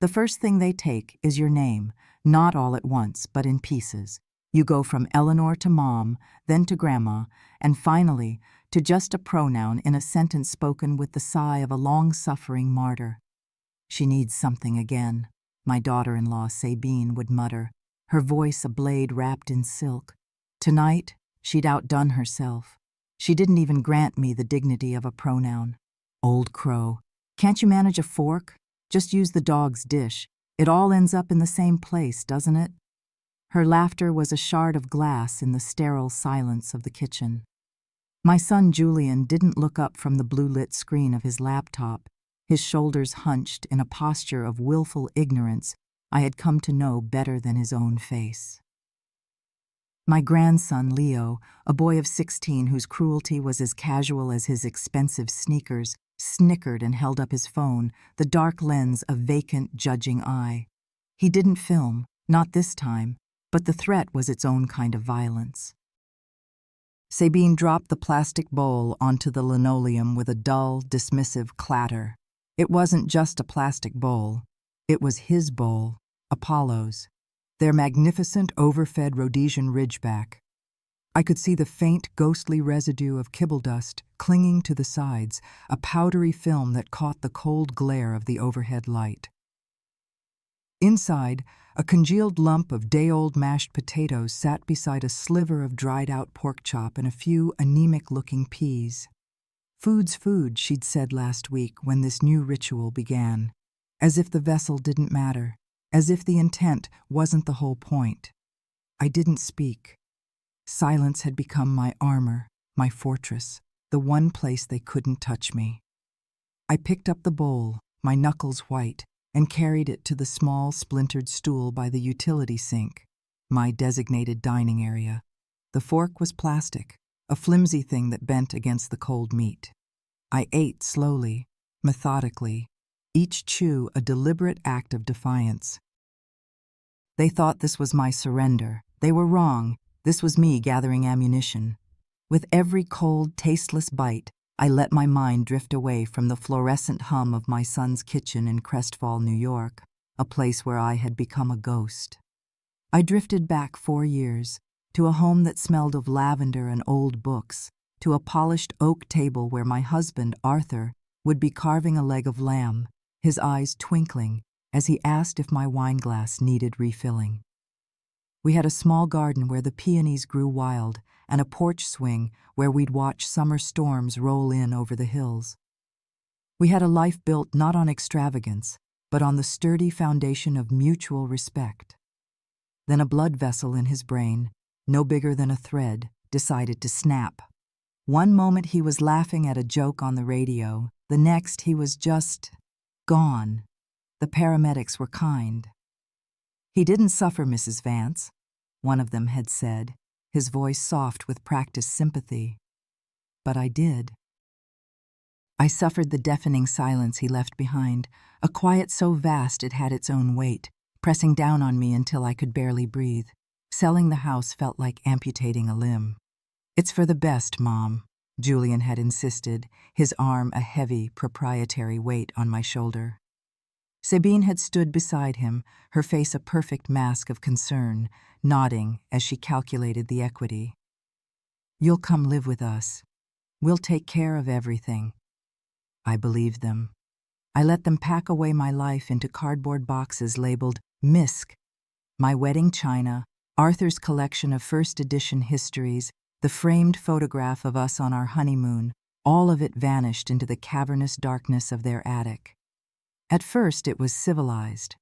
The first thing they take is your name, not all at once, but in pieces. You go from Eleanor to Mom, then to Grandma, and finally to just a pronoun in a sentence spoken with the sigh of a long-suffering martyr. "She needs something again," my daughter-in-law Sabine would mutter, her voice a blade wrapped in silk. Tonight, she'd outdone herself. She didn't even grant me the dignity of a pronoun. "Old crow, can't you manage a fork? Just use the dog's dish. It all ends up in the same place, doesn't it?" Her laughter was a shard of glass in the sterile silence of the kitchen. My son Julian didn't look up from the blue-lit screen of his laptop, his shoulders hunched in a posture of willful ignorance I had come to know better than his own face. My grandson Leo, a boy of 16 whose cruelty was as casual as his expensive sneakers, snickered and held up his phone, the dark lens a vacant, judging eye. He didn't film, not this time, but the threat was its own kind of violence. Sabine dropped the plastic bowl onto the linoleum with a dull, dismissive clatter. It wasn't just a plastic bowl. It was his bowl, Apollo's, their magnificent overfed Rhodesian ridgeback. I could see the faint, ghostly residue of kibble dust clinging to the sides, a powdery film that caught the cold glare of the overhead light. Inside, a congealed lump of day-old mashed potatoes sat beside a sliver of dried-out pork chop and a few anemic-looking peas. "Food's food," she'd said last week when this new ritual began, as if the vessel didn't matter, as if the intent wasn't the whole point. I didn't speak. Silence had become my armor, my fortress, the one place they couldn't touch me. I picked up the bowl, my knuckles white, and carried it to the small, splintered stool by the utility sink, my designated dining area. The fork was plastic, a flimsy thing that bent against the cold meat. I ate slowly, methodically, each chew a deliberate act of defiance. They thought this was my surrender. They were wrong. This was me gathering ammunition. With every cold, tasteless bite, I let my mind drift away from the fluorescent hum of my son's kitchen in Crestfall, New York, a place where I had become a ghost. I drifted back 4 years, to a home that smelled of lavender and old books, to a polished oak table where my husband, Arthur, would be carving a leg of lamb, his eyes twinkling as he asked if my wineglass needed refilling. We had a small garden where the peonies grew wild, and a porch swing where we'd watch summer storms roll in over the hills. We had a life built not on extravagance, but on the sturdy foundation of mutual respect. Then a blood vessel in his brain, no bigger than a thread, decided to snap. One moment he was laughing at a joke on the radio, the next he was just gone. The paramedics were kind. "He didn't suffer, Mrs. Vance," one of them had said, his voice soft with practiced sympathy. But I did. I suffered the deafening silence he left behind, a quiet so vast it had its own weight, pressing down on me until I could barely breathe. Selling the house felt like amputating a limb. "It's for the best, Mom," Julian had insisted, his arm a heavy, proprietary weight on my shoulder. Sabine had stood beside him, her face a perfect mask of concern, nodding as she calculated the equity. "You'll come live with us. We'll take care of everything." I believed them. I let them pack away my life into cardboard boxes labeled MISC. My wedding china, Arthur's collection of first edition histories, the framed photograph of us on our honeymoon, all of it vanished into the cavernous darkness of their attic. At first it was civilized.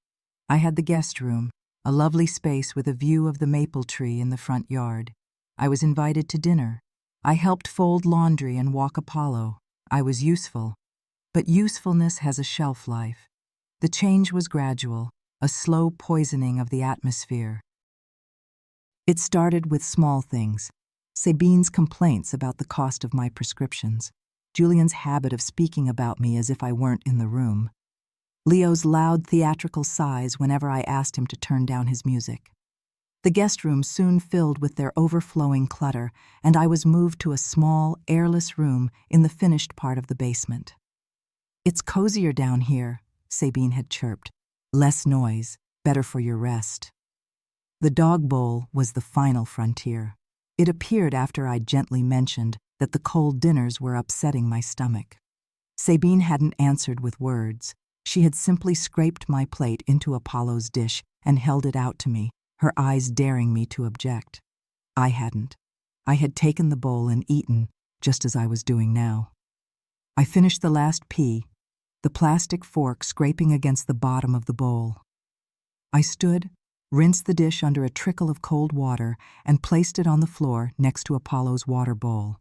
I had the guest room, a lovely space with a view of the maple tree in the front yard. I was invited to dinner. I helped fold laundry and walk Apollo. I was useful. But usefulness has a shelf life. The change was gradual, a slow poisoning of the atmosphere. It started with small things. Sabine's complaints about the cost of my prescriptions. Julian's habit of speaking about me as if I weren't in the room. Leo's loud theatrical sighs whenever I asked him to turn down his music. The guest room soon filled with their overflowing clutter, and I was moved to a small, airless room in the finished part of the basement. "It's cozier down here," Sabine had chirped. Less noise, better for your rest. The dog bowl was the final frontier. It appeared after I'd gently mentioned that the cold dinners were upsetting my stomach. Sabine hadn't answered with words. She had simply scraped my plate into Apollo's dish and held it out to me, her eyes daring me to object. I hadn't. I had taken the bowl and eaten, just as I was doing now. I finished the last pea, the plastic fork scraping against the bottom of the bowl. I stood, rinsed the dish under a trickle of cold water, and placed it on the floor next to Apollo's water bowl.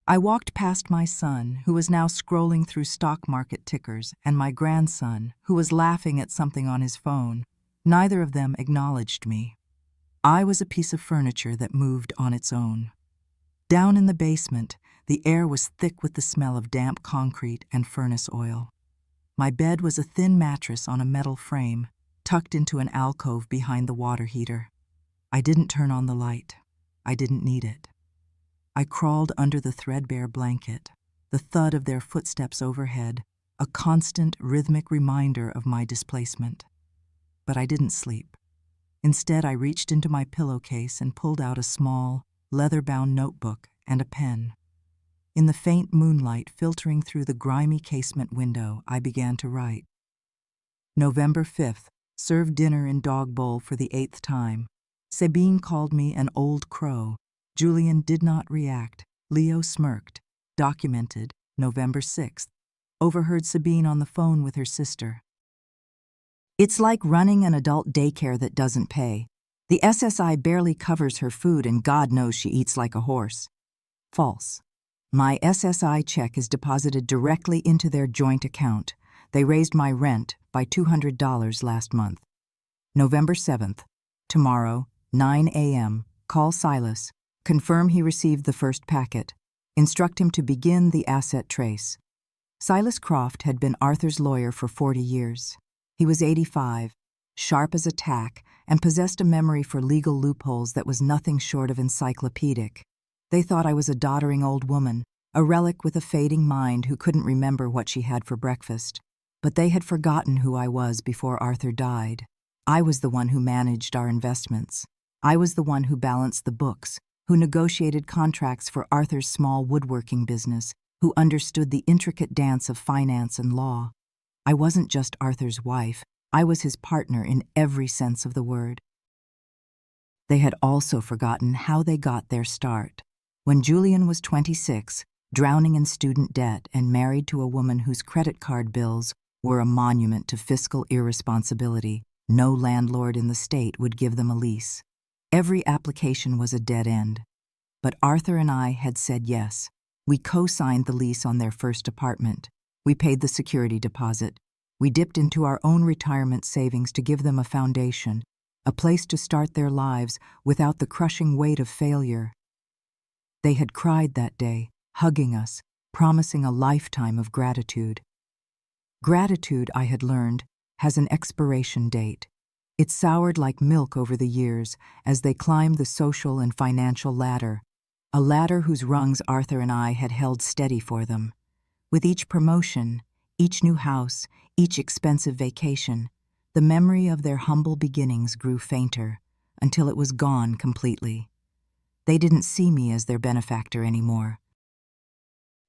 I walked past my son, who was now scrolling through stock market tickers, and my grandson, who was laughing at something on his phone. Neither of them acknowledged me. I was a piece of furniture that moved on its own. Down in the basement, the air was thick with the smell of damp concrete and furnace oil. My bed was a thin mattress on a metal frame, tucked into an alcove behind the water heater. I didn't turn on the light. I didn't need it. I crawled under the threadbare blanket, the thud of their footsteps overhead, a constant rhythmic reminder of my displacement. But I didn't sleep. Instead, I reached into my pillowcase and pulled out a small, leather-bound notebook and a pen. In the faint moonlight filtering through the grimy casement window, I began to write. November 5th, served dinner in dog bowl for the 8th time. Sabine called me an old crow. Julian did not react. Leo smirked. Documented, November 6th. Overheard Sabine on the phone with her sister. It's like running an adult daycare that doesn't pay. The SSI barely covers her food and God knows she eats like a horse. False. My SSI check is deposited directly into their joint account. They raised my rent by $200 last month. November 7th. Tomorrow, 9 a.m. Call Silas. Confirm he received the first packet. Instruct him to begin the asset trace. Silas Croft had been Arthur's lawyer for 40 years. He was 85, sharp as a tack, and possessed a memory for legal loopholes that was nothing short of encyclopedic. They thought I was a doddering old woman, a relic with a fading mind who couldn't remember what she had for breakfast. But they had forgotten who I was before Arthur died. I was the one who managed our investments. I was the one who balanced the books, who negotiated contracts for Arthur's small woodworking business, who understood the intricate dance of finance and law. I wasn't just Arthur's wife, I was his partner in every sense of the word. They had also forgotten how they got their start. When Julian was 26, drowning in student debt and married to a woman whose credit card bills were a monument to fiscal irresponsibility, no landlord in the state would give them a lease. Every application was a dead end. But Arthur and I had said yes. We co-signed the lease on their first apartment. We paid the security deposit. We dipped into our own retirement savings to give them a foundation, a place to start their lives without the crushing weight of failure. They had cried that day, hugging us, promising a lifetime of gratitude. Gratitude, I had learned, has an expiration date. It soured like milk over the years as they climbed the social and financial ladder, a ladder whose rungs Arthur and I had held steady for them. With each promotion, each new house, each expensive vacation, the memory of their humble beginnings grew fainter until it was gone completely. They didn't see me as their benefactor anymore.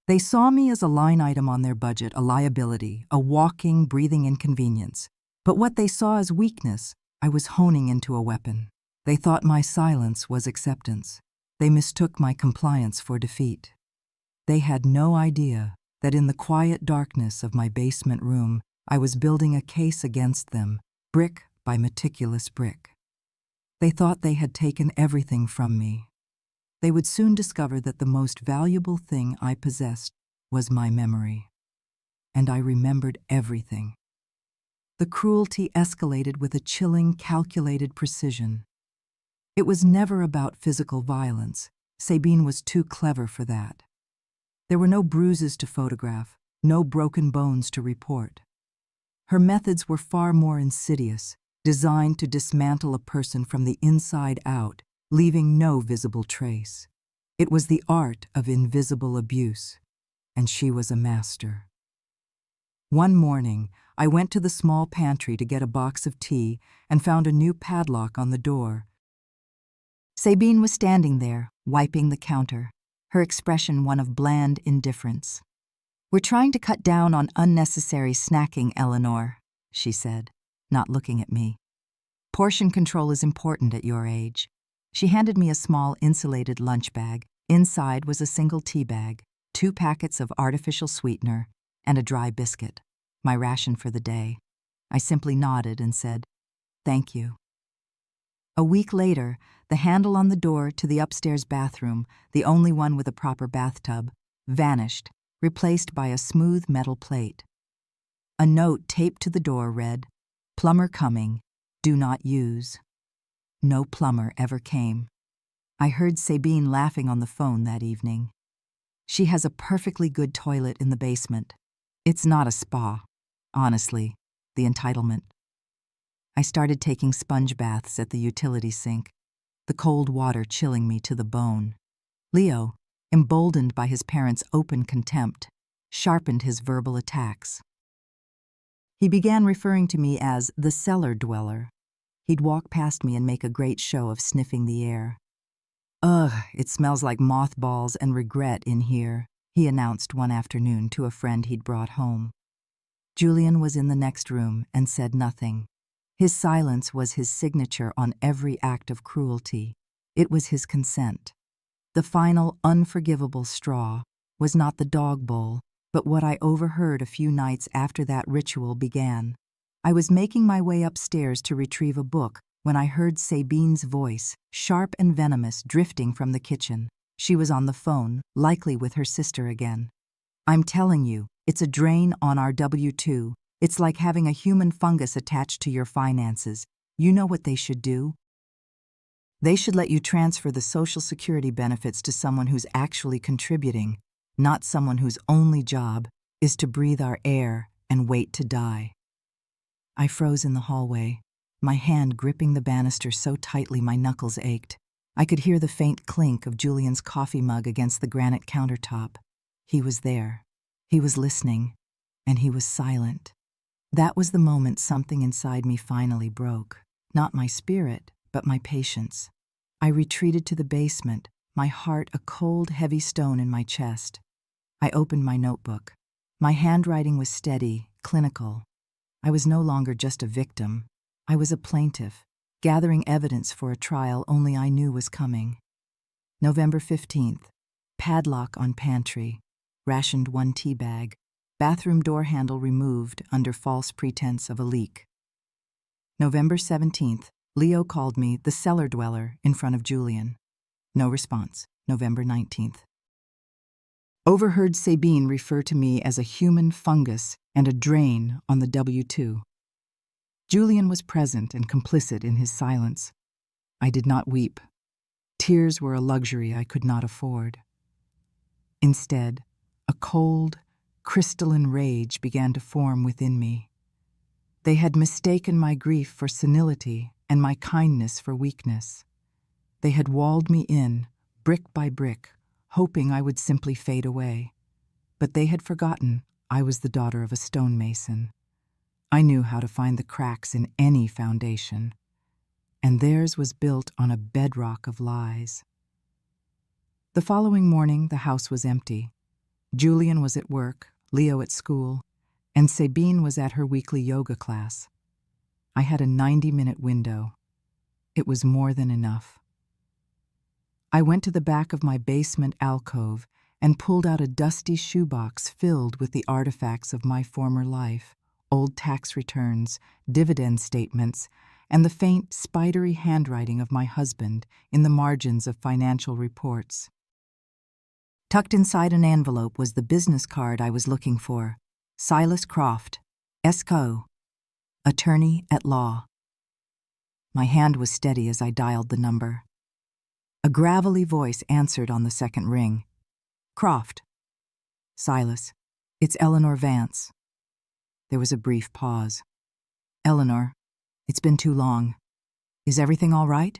They saw me as a line item on their budget, a liability, a walking, breathing inconvenience. But what they saw as weakness, I was honing into a weapon. They thought my silence was acceptance. They mistook my compliance for defeat. They had no idea that in the quiet darkness of my basement room, I was building a case against them, brick by meticulous brick. They thought they had taken everything from me. They would soon discover that the most valuable thing I possessed was my memory. And I remembered everything. The cruelty escalated with a chilling, calculated precision. It was never about physical violence. Sabine was too clever for that. There were no bruises to photograph, no broken bones to report. Her methods were far more insidious, designed to dismantle a person from the inside out, leaving no visible trace. It was the art of invisible abuse, and she was a master. One morning, I went to the small pantry to get a box of tea and found a new padlock on the door. Sabine was standing there, wiping the counter, her expression one of bland indifference. "We're trying to cut down on unnecessary snacking, Eleanor," she said, not looking at me. "Portion control is important at your age." She handed me a small insulated lunch bag. Inside was a single tea bag, 2 packets of artificial sweetener, and a dry biscuit, my ration for the day. I simply nodded and said, "Thank you." A week later, the handle on the door to the upstairs bathroom, the only one with a proper bathtub, vanished, replaced by a smooth metal plate. A note taped to the door read, "Plumber coming, do not use." No plumber ever came. I heard Sabine laughing on the phone that evening. She has a perfectly good toilet in the basement. It's not a spa. Honestly, the entitlement. I started taking sponge baths at the utility sink, the cold water chilling me to the bone. Leo, emboldened by his parents' open contempt, sharpened his verbal attacks. He began referring to me as the cellar dweller. He'd walk past me and make a great show of sniffing the air. "Ugh, it smells like mothballs and regret in here," he announced one afternoon to a friend he'd brought home. Julian was in the next room and said nothing. His silence was his signature on every act of cruelty. It was his consent. The final unforgivable straw was not the dog bowl, but what I overheard a few nights after that ritual began. I was making my way upstairs to retrieve a book when I heard Sabine's voice, sharp and venomous, drifting from the kitchen. She was on the phone, likely with her sister again. "I'm telling you, it's a drain on our W-2. It's like having a human fungus attached to your finances. You know what they should do? They should let you transfer the Social Security benefits to someone who's actually contributing, not someone whose only job is to breathe our air and wait to die." I froze in the hallway, my hand gripping the banister so tightly my knuckles ached. I could hear the faint clink of Julian's coffee mug against the granite countertop. He was there. He was listening, and he was silent. That was the moment something inside me finally broke. Not my spirit, but my patience. I retreated to the basement, my heart a cold, heavy stone in my chest. I opened my notebook. My handwriting was steady, clinical. I was no longer just a victim. I was a plaintiff, gathering evidence for a trial only I knew was coming. November 15th. Padlock on pantry. Rationed 1 tea bag. Bathroom door handle removed under false pretense of a leak. November 17th. Leo called me the cellar dweller in front of Julian. No response. November 19th. Overheard Sabine refer to me as a human fungus and a drain on the W-2. Julian was present and complicit in his silence. I did not weep. Tears were a luxury I could not afford. Instead, a cold, crystalline rage began to form within me. They had mistaken my grief for senility and my kindness for weakness. They had walled me in, brick by brick, hoping I would simply fade away. But they had forgotten I was the daughter of a stonemason. I knew how to find the cracks in any foundation, and theirs was built on a bedrock of lies. The following morning, the house was empty. Julian was at work, Leo at school, and Sabine was at her weekly yoga class. I had a 90-minute window. It was more than enough. I went to the back of my basement alcove and pulled out a dusty shoebox filled with the artifacts of my former life, old tax returns, dividend statements, and the faint, spidery handwriting of my husband in the margins of financial reports. Tucked inside an envelope was the business card I was looking for. Silas Croft, Esco, attorney at law. My hand was steady as I dialed the number. A gravelly voice answered on the second ring. "Croft." "Silas, it's Eleanor Vance." There was a brief pause. "Eleanor, it's been too long. Is everything all right?"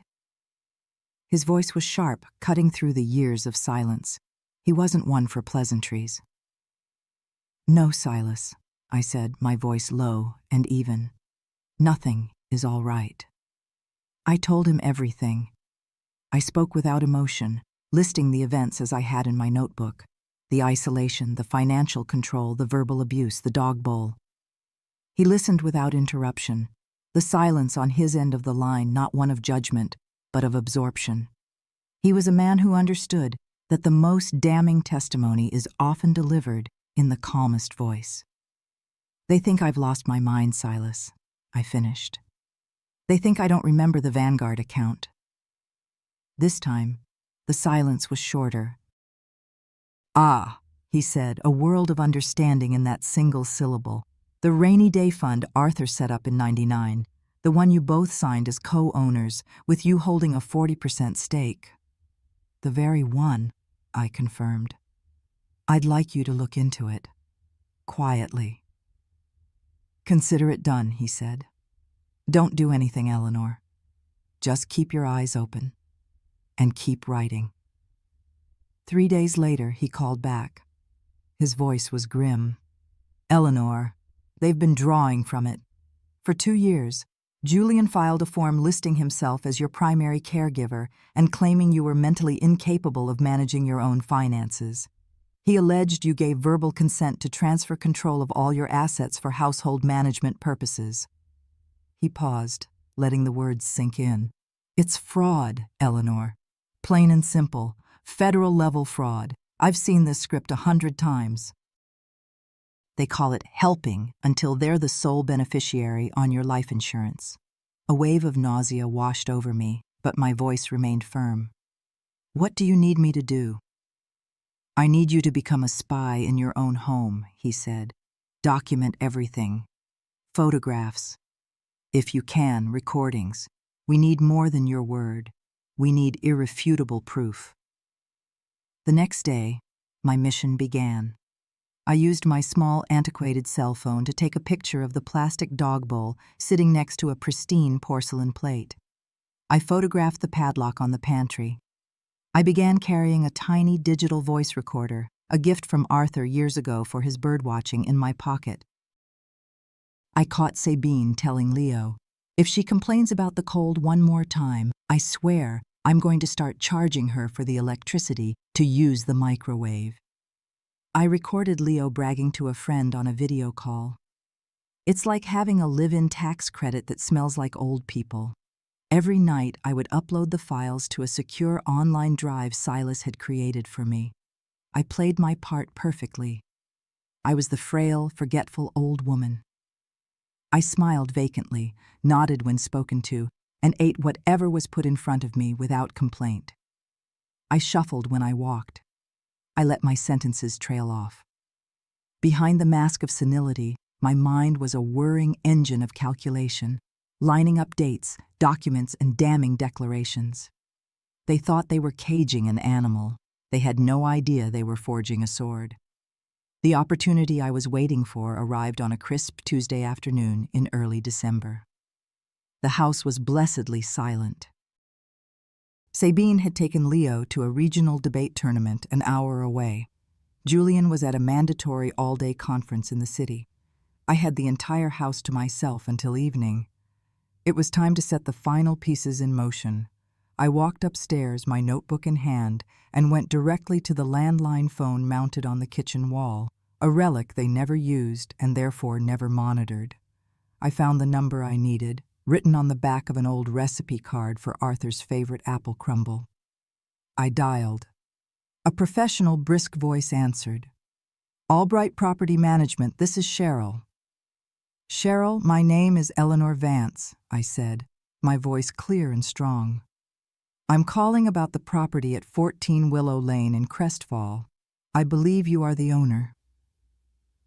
His voice was sharp, cutting through the years of silence. He wasn't one for pleasantries. "No, Silas. I said, my voice low and even. Nothing is all right. I told him everything. I spoke without emotion, listing the events as I had in my notebook. The isolation, the financial control, the verbal abuse, the dog bowl. He listened without interruption, the silence on his end of the line not one of judgment, but of absorption. He was a man who understood that the most damning testimony is often delivered in the calmest voice. They think I've lost my mind, Silas, I finished. They think I don't remember the Vanguard account. This time, the silence was shorter. Ah, he said, a world of understanding in that single syllable. The rainy day fund Arthur set up in '99, the one you both signed as co-owners, with you holding a 40% stake. The very one, I confirmed. I'd like you to look into it. Quietly. Consider it done, he said. Don't do anything, Eleanor. Just keep your eyes open. And keep writing. 3 days later, he called back. His voice was grim. Eleanor, they've been drawing from it. For 2 years, Julian filed a form listing himself as your primary caregiver and claiming you were mentally incapable of managing your own finances. He alleged you gave verbal consent to transfer control of all your assets for household management purposes. He paused, letting the words sink in. It's fraud, Eleanor. Plain and simple, federal-level fraud. I've seen this script 100 times. They call it helping until they're the sole beneficiary on your life insurance. A wave of nausea washed over me, but my voice remained firm. What do you need me to do? I need you to become a spy in your own home, he said. Document everything. Photographs. If you can, recordings. We need more than your word. We need irrefutable proof. The next day, my mission began. I used my small, antiquated cell phone to take a picture of the plastic dog bowl sitting next to a pristine porcelain plate. I photographed the padlock on the pantry. I began carrying a tiny digital voice recorder, a gift from Arthur years ago for his birdwatching, in my pocket. I caught Sabine telling Leo, if she complains about the cold one more time, I swear I'm going to start charging her for the electricity to use the microwave. I recorded Leo bragging to a friend on a video call. It's like having a live-in tax credit that smells like old people. Every night I would upload the files to a secure online drive Silas had created for me. I played my part perfectly. I was the frail, forgetful old woman. I smiled vacantly, nodded when spoken to, and ate whatever was put in front of me without complaint. I shuffled when I walked. I let my sentences trail off. Behind the mask of senility, my mind was a whirring engine of calculation, lining up dates, documents, and damning declarations. They thought they were caging an animal. They had no idea they were forging a sword. The opportunity I was waiting for arrived on a crisp Tuesday afternoon in early December. The house was blessedly silent. Sabine had taken Leo to a regional debate tournament an hour away. Julian was at a mandatory all-day conference in the city. I had the entire house to myself until evening. It was time to set the final pieces in motion. I walked upstairs, my notebook in hand, and went directly to the landline phone mounted on the kitchen wall, a relic they never used and therefore never monitored. I found the number I needed, written on the back of an old recipe card for Arthur's favorite apple crumble. I dialed. A professional, brisk voice answered. Albright Property Management, this is Cheryl. Cheryl, my name is Eleanor Vance, I said, my voice clear and strong. I'm calling about the property at 14 Willow Lane in Crestfall. I believe you are the owner.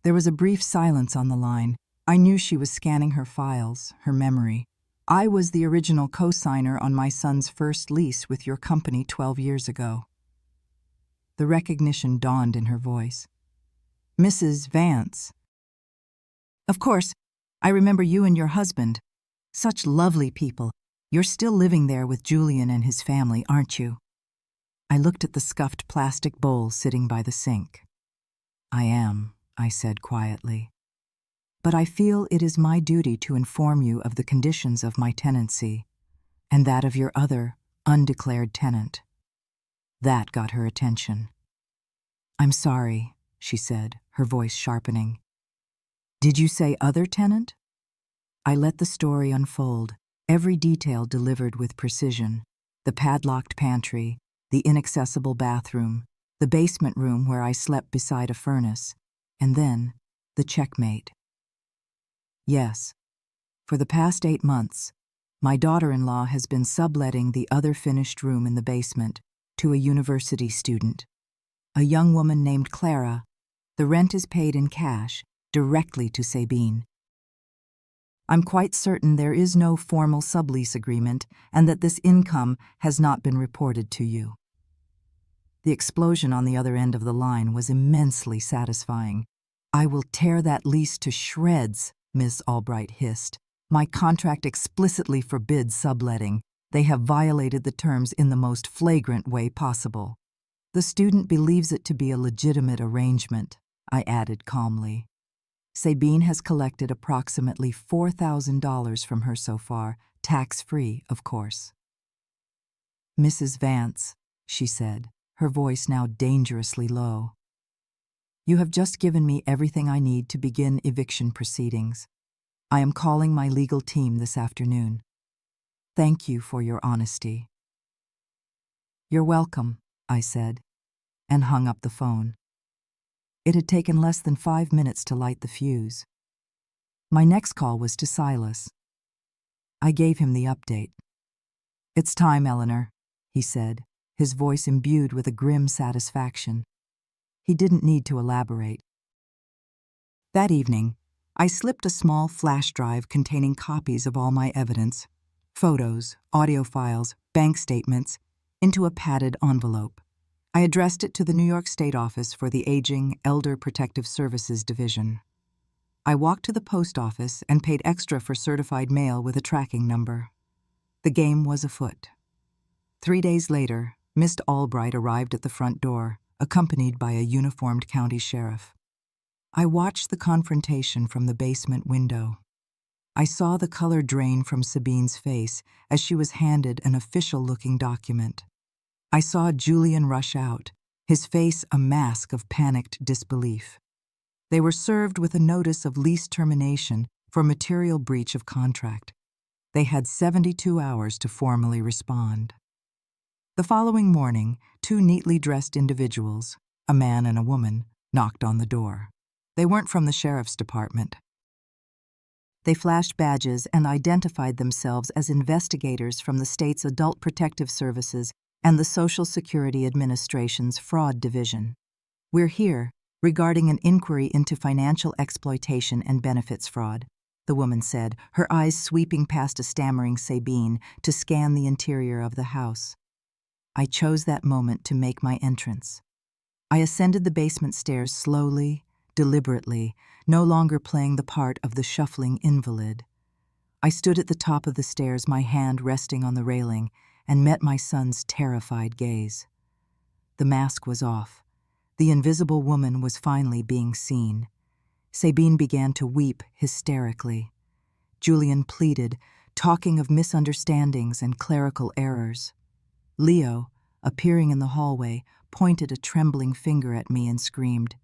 There was a brief silence on the line. I knew she was scanning her files, her memory. I was the original co-signer on my son's first lease with your company 12 years ago. The recognition dawned in her voice. Mrs. Vance. Of course, I remember you and your husband. Such lovely people. You're still living there with Julian and his family, aren't you? I looked at the scuffed plastic bowl sitting by the sink. I am, I said quietly. but I feel it is my duty to inform you of the conditions of my tenancy and that of your other, undeclared tenant." That got her attention. "I'm sorry," she said, her voice sharpening. "Did you say other tenant?" I let the story unfold, every detail delivered with precision. The padlocked pantry, the inaccessible bathroom, the basement room where I slept beside a furnace, and then the checkmate. "Yes, for the past 8 months, my daughter-in-law has been subletting the other finished room in the basement to a university student, a young woman named Clara. The rent is paid in cash, directly to Sabine. I'm quite certain there is no formal sublease agreement and that this income has not been reported to you." The explosion on the other end of the line was immensely satisfying. "I will tear that lease to shreds," Miss Albright hissed. "My contract explicitly forbids subletting. They have violated the terms in the most flagrant way possible." "The student believes it to be a legitimate arrangement," I added calmly. "Sabine has collected approximately $4,000 from her so far, tax-free, of course." "Mrs. Vance," she said, her voice now dangerously low, "you have just given me everything I need to begin eviction proceedings. I am calling my legal team this afternoon. Thank you for your honesty." "You're welcome," I said, and hung up the phone. It had taken less than 5 minutes to light the fuse. My next call was to Silas. I gave him the update. "It's time, Eleanor," he said, his voice imbued with a grim satisfaction. He didn't need to elaborate. That evening, I slipped a small flash drive containing copies of all my evidence, photos, audio files, bank statements, into a padded envelope. I addressed it to the New York State Office for the Aging Elder Protective Services Division. I walked to the post office and paid extra for certified mail with a tracking number. The game was afoot. 3 days later, Miss Albright arrived at the front door, accompanied by a uniformed county sheriff. I watched the confrontation from the basement window. I saw the color drain from Sabine's face as she was handed an official-looking document. I saw Julian rush out, his face a mask of panicked disbelief. They were served with a notice of lease termination for material breach of contract. They had 72 hours to formally respond. The following morning, 2 neatly dressed individuals, a man and a woman, knocked on the door. They weren't from the sheriff's department. They flashed badges and identified themselves as investigators from the state's Adult Protective Services and the Social Security Administration's Fraud Division. "We're here regarding an inquiry into financial exploitation and benefits fraud," the woman said, her eyes sweeping past a stammering Sabine to scan the interior of the house. I chose that moment to make my entrance. I ascended the basement stairs slowly, deliberately, no longer playing the part of the shuffling invalid. I stood at the top of the stairs, my hand resting on the railing, and met my son's terrified gaze. The mask was off. The invisible woman was finally being seen. Sabine began to weep hysterically. Julian pleaded, talking of misunderstandings and clerical errors. Leo, appearing in the hallway, pointed a trembling finger at me and screamed,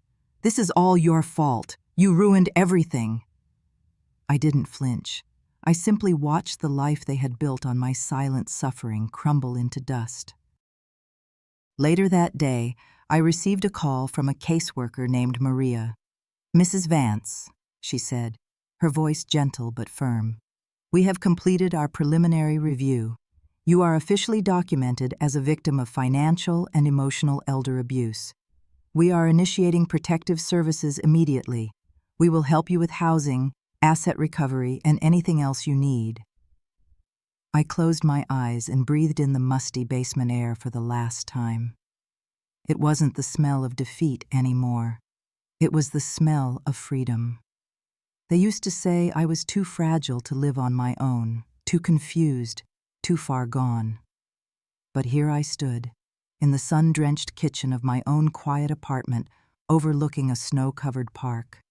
"This is all your fault. You ruined everything." I didn't flinch. I simply watched the life they had built on my silent suffering crumble into dust. Later that day, I received a call from a caseworker named Maria. "Mrs. Vance," she said, her voice gentle but firm, "we have completed our preliminary review. You are officially documented as a victim of financial and emotional elder abuse. We are initiating protective services immediately. We will help you with housing, asset recovery, and anything else you need." I closed my eyes and breathed in the musty basement air for the last time. It wasn't the smell of defeat anymore. It was the smell of freedom. They used to say I was too fragile to live on my own, too confused, too far gone. But here I stood, in the sun-drenched kitchen of my own quiet apartment overlooking a snow-covered park.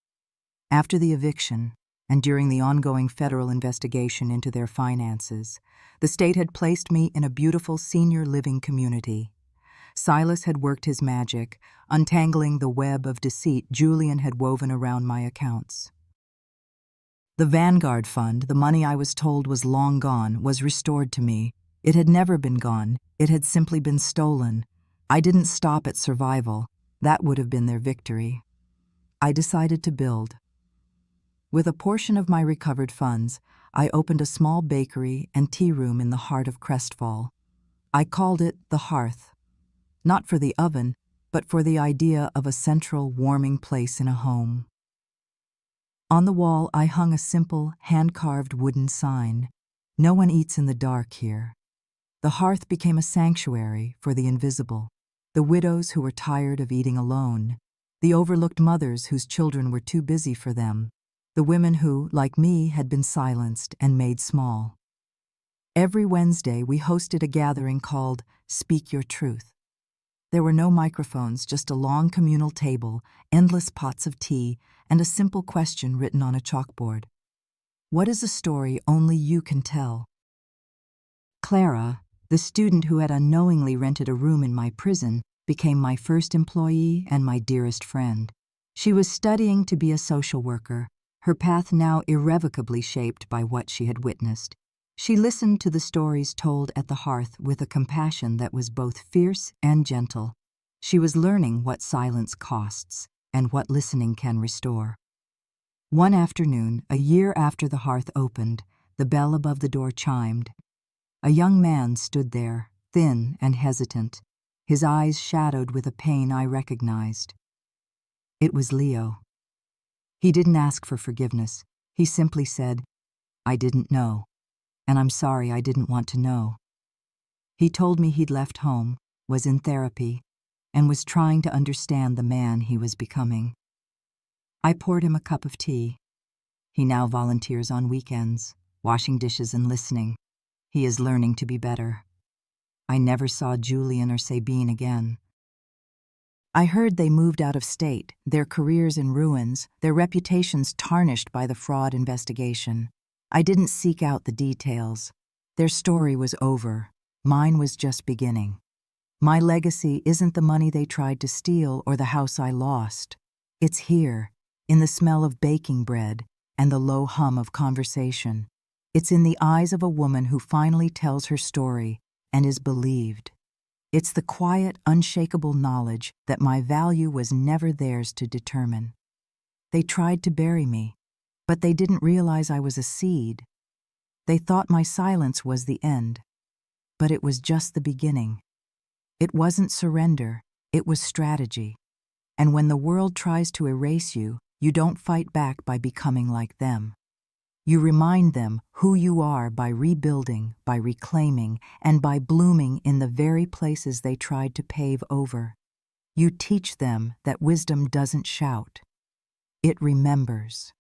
After the eviction, and during the ongoing federal investigation into their finances, the state had placed me in a beautiful senior living community. Silas had worked his magic, untangling the web of deceit Julian had woven around my accounts. The Vanguard Fund, the money I was told was long gone, was restored to me. It had never been gone. It had simply been stolen. I didn't stop at survival. That would have been their victory. I decided to build. With a portion of my recovered funds, I opened a small bakery and tea room in the heart of Crestfall. I called it the Hearth. Not for the oven, but for the idea of a central, warming place in a home. On the wall, I hung a simple, hand-carved wooden sign. No one eats in the dark here. The hearth became a sanctuary for the invisible, the widows who were tired of eating alone, the overlooked mothers whose children were too busy for them, the women who, like me, had been silenced and made small. Every Wednesday, we hosted a gathering called Speak Your Truth. There were no microphones, just a long communal table, endless pots of tea, and a simple question written on a chalkboard. What is a story only you can tell? Clara, the student who had unknowingly rented a room in my prison, became my first employee and my dearest friend. She was studying to be a social worker, her path now irrevocably shaped by what she had witnessed. She listened to the stories told at the hearth with a compassion that was both fierce and gentle. She was learning what silence costs and what listening can restore. One afternoon, a year after the hearth opened, the bell above the door chimed. A young man stood there, thin and hesitant, his eyes shadowed with a pain I recognized. It was Leo. He didn't ask for forgiveness. He simply said, "I didn't know. And I'm sorry I didn't want to know." He told me he'd left home, was in therapy, and was trying to understand the man he was becoming. I poured him a cup of tea. He now volunteers on weekends, washing dishes and listening. He is learning to be better. I never saw Julian or Sabine again. I heard they moved out of state, their careers in ruins, their reputations tarnished by the fraud investigation. I didn't seek out the details. Their story was over. Mine was just beginning. My legacy isn't the money they tried to steal or the house I lost. It's here, in the smell of baking bread and the low hum of conversation. It's in the eyes of a woman who finally tells her story and is believed. It's the quiet, unshakable knowledge that my value was never theirs to determine. They tried to bury me, but they didn't realize I was a seed. They thought my silence was the end, but it was just the beginning. It wasn't surrender, it was strategy. And when the world tries to erase you, you don't fight back by becoming like them. You remind them who you are by rebuilding, by reclaiming, and by blooming in the very places they tried to pave over. You teach them that wisdom doesn't shout. It remembers.